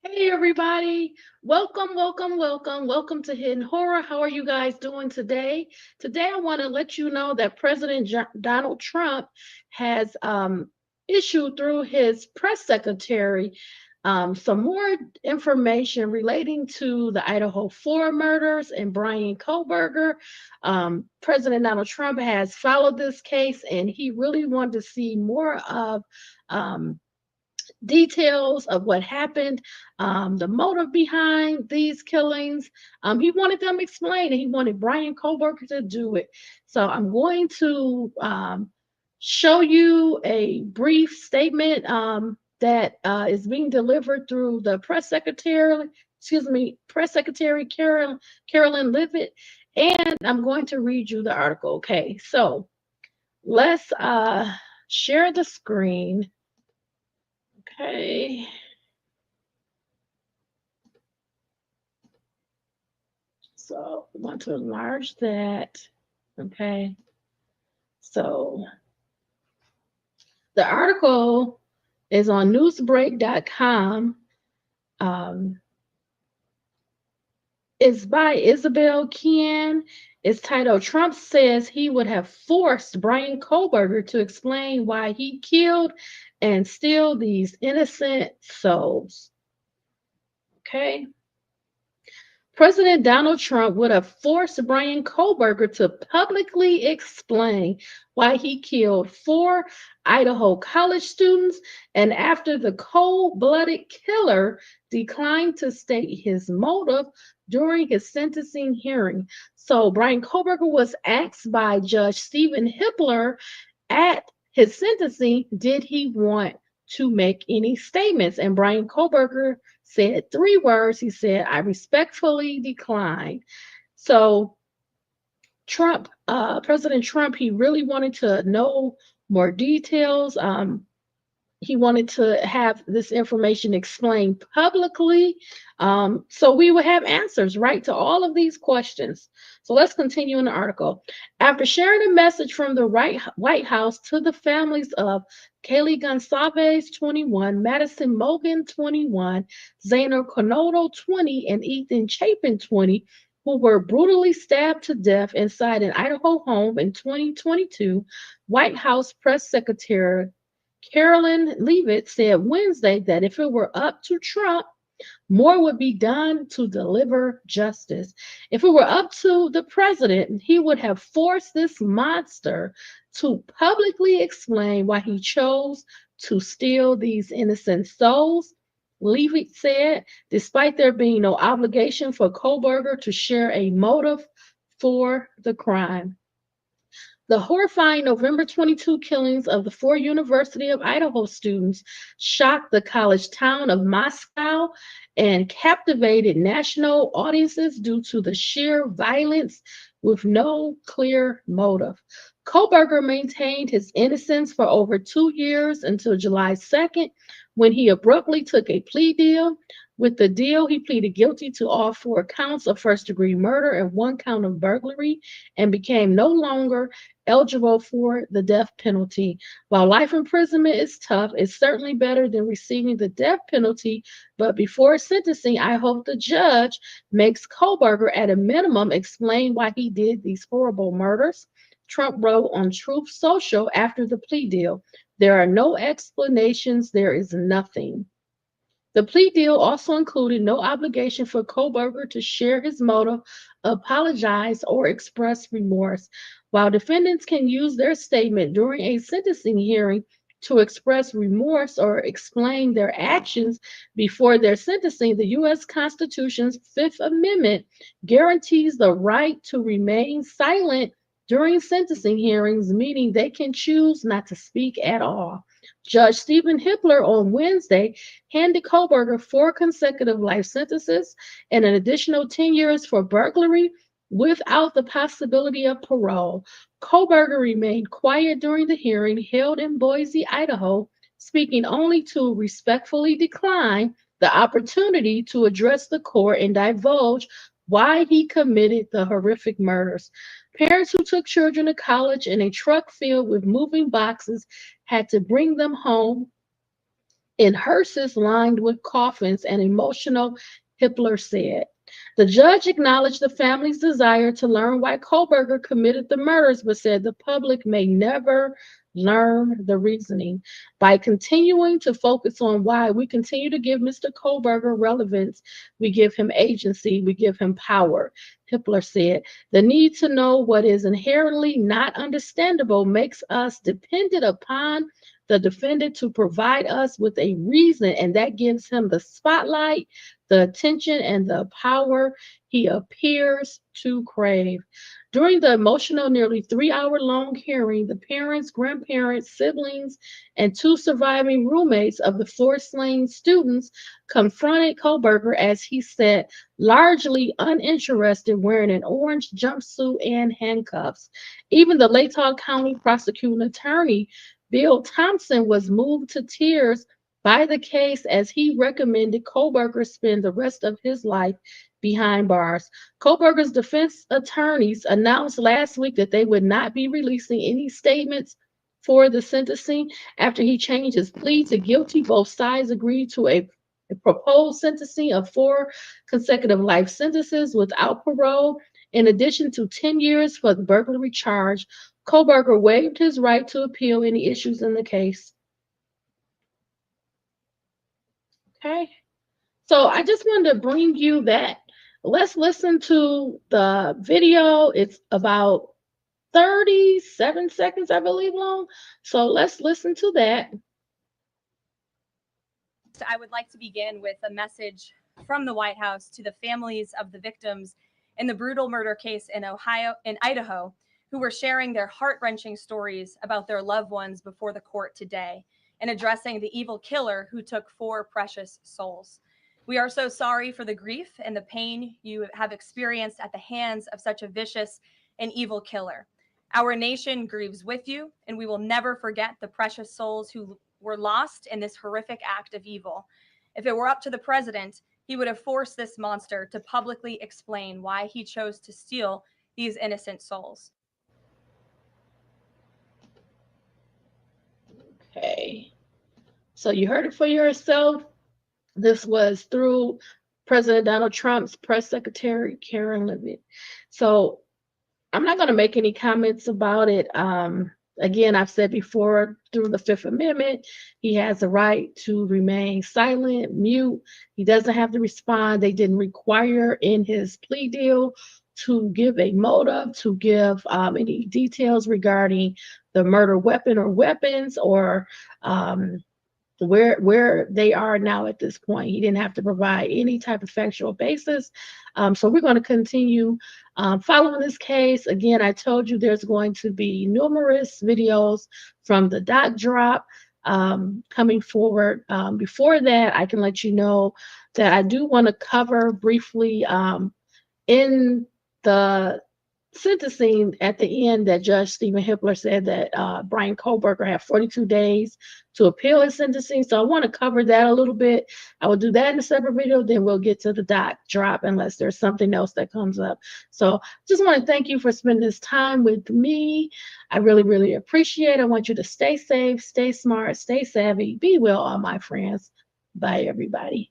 Hey everybody, welcome to Hidden Horror. How are you guys doing today? Today I want to let you know that President Donald Trump has issued through his press secretary some more information relating to the Idaho Four murders and Bryan Kohberger. President Donald Trump has followed this case and he really wanted to see more of um, details of what happened, the motive behind these killings. He wanted them explained, and he wanted Bryan Kohberger to do it. So I'm going to show you a brief statement that is being delivered through the press secretary. Excuse me, press secretary Karoline Leavitt, and I'm going to read you the article. Okay, so let's share the screen. Okay. So I want to enlarge that. Okay. So the article is on newsbreak.com. Um, it's by Isabel Kian. It's titled Trump Says He Would Have Forced Bryan Kohberger to Explain Why He Killed and Steal These Innocent Souls. Okay. President Donald Trump would have forced Bryan Kohberger to publicly explain why he killed four Idaho college students, and after the cold blooded killer declined to state his motive during his sentencing hearing. So, Bryan Kohberger was asked by Judge Stephen Hippler at his sentencing, did he want to make any statements? And Bryan Kohberger said three words. He said, I respectfully decline. So President Trump, he really wanted to know more details. He wanted to have this information explained publicly, so we would have answers, right, to all of these questions. So let's continue in the article. After sharing a message from the White House to the families of Kaylee Goncalves, 21, Madison Mogen, 21, Xana Kernodle, 20, and Ethan Chapin, 20, who were brutally stabbed to death inside an Idaho home in 2022, White House Press Secretary Caroline Leavitt said Wednesday that if it were up to Trump, more would be done to deliver justice. If it were up to the president, he would have forced this monster to publicly explain why he chose to steal these innocent souls. Leavitt said, despite there being no obligation for Kohberger to share a motive for the crime. The horrifying November 22 killings of the four University of Idaho students shocked the college town of Moscow and captivated national audiences due to the sheer violence with no clear motive. Kohberger maintained his innocence for over 2 years until July 2nd, when he abruptly took a plea deal. With the deal, he pleaded guilty to all four counts of first degree murder and one count of burglary and became no longer eligible for the death penalty. While life imprisonment is tough, it's certainly better than receiving the death penalty. But before sentencing, I hope the judge makes Kohberger, at a minimum, explain why he did these horrible murders. Trump wrote on Truth Social after the plea deal. There are no explanations, there is nothing. The plea deal also included no obligation for Kohberger to share his motive, apologize, or express remorse. While defendants can use their statement during a sentencing hearing to express remorse or explain their actions before their sentencing, the U.S. Constitution's Fifth Amendment guarantees the right to remain silent during sentencing hearings, meaning they can choose not to speak at all. Judge Stephen Hippler on Wednesday handed Kohberger four consecutive life sentences and an additional 10 years for burglary without the possibility of parole. Kohberger remained quiet during the hearing held in Boise, Idaho, speaking only to respectfully decline the opportunity to address the court and divulge why he committed the horrific murders. Parents who took children to college in a truck filled with moving boxes had to bring them home in hearses lined with coffins and emotional, Hitler said. The judge acknowledged the family's desire to learn why Kohberger committed the murders, but said the public may never learn the reasoning. By continuing to focus on why, we continue to give Mr. Kohberger relevance, we give him agency, we give him power. Hitler said, the need to know what is inherently not understandable makes us dependent upon the defendant to provide us with a reason, and that gives him the spotlight, the attention, and the power he appears to crave. During the emotional, nearly 3 hour long hearing, the parents, grandparents, siblings, and two surviving roommates of the four slain students confronted Kohberger as he sat largely uninterested, wearing an orange jumpsuit and handcuffs. Even the Latah County prosecuting attorney, Bill Thompson, was moved to tears by the case as he recommended Kohberger spend the rest of his life behind bars. Kohberger's defense attorneys announced last week that they would not be releasing any statements for the sentencing after he changed his plea to guilty. Both sides agreed to a proposed sentencing of 4 consecutive life sentences without parole, in addition to 10 years for the burglary charge. Kohberger waived his right to appeal any issues in the case. Okay. So I just wanted to bring you that. Let's listen to the video. It's about 37 seconds, I believe, long. So let's listen to that. I would like to begin with a message from the White House to the families of the victims in the brutal murder case in Idaho, who were sharing their heart-wrenching stories about their loved ones before the court today and addressing the evil killer who took 4 precious souls. We are so sorry for the grief and the pain you have experienced at the hands of such a vicious and evil killer. Our nation grieves with you, and we will never forget the precious souls who were lost in this horrific act of evil. If it were up to the president, he would have forced this monster to publicly explain why he chose to steal these innocent souls. Okay. So you heard it for yourself. This was through President Donald Trump's press secretary, Karen Leavitt. So I'm not going to make any comments about it. Again, I've said before, through the Fifth Amendment, he has the right to remain silent, mute. He doesn't have to respond. They didn't require in his plea deal to give a motive, to give any details regarding the murder weapon or weapons, or where they are now at this point. He didn't have to provide any type of factual basis. So we're going to continue following this case. Again, I told you there's going to be numerous videos from the doc drop coming forward. Before that, I can let you know that I do want to cover briefly in the sentencing at the end that Judge Stephen Hitler said that Bryan Kohberger had 42 days to appeal his sentencing. So I want to cover that a little bit. I will do that in a separate video. Then we'll get to the doc drop unless there's something else that comes up. So just want to thank you for spending this time with me. I really, really appreciate it. I want you to stay safe, stay smart, stay savvy, be well, all my friends. Bye, everybody.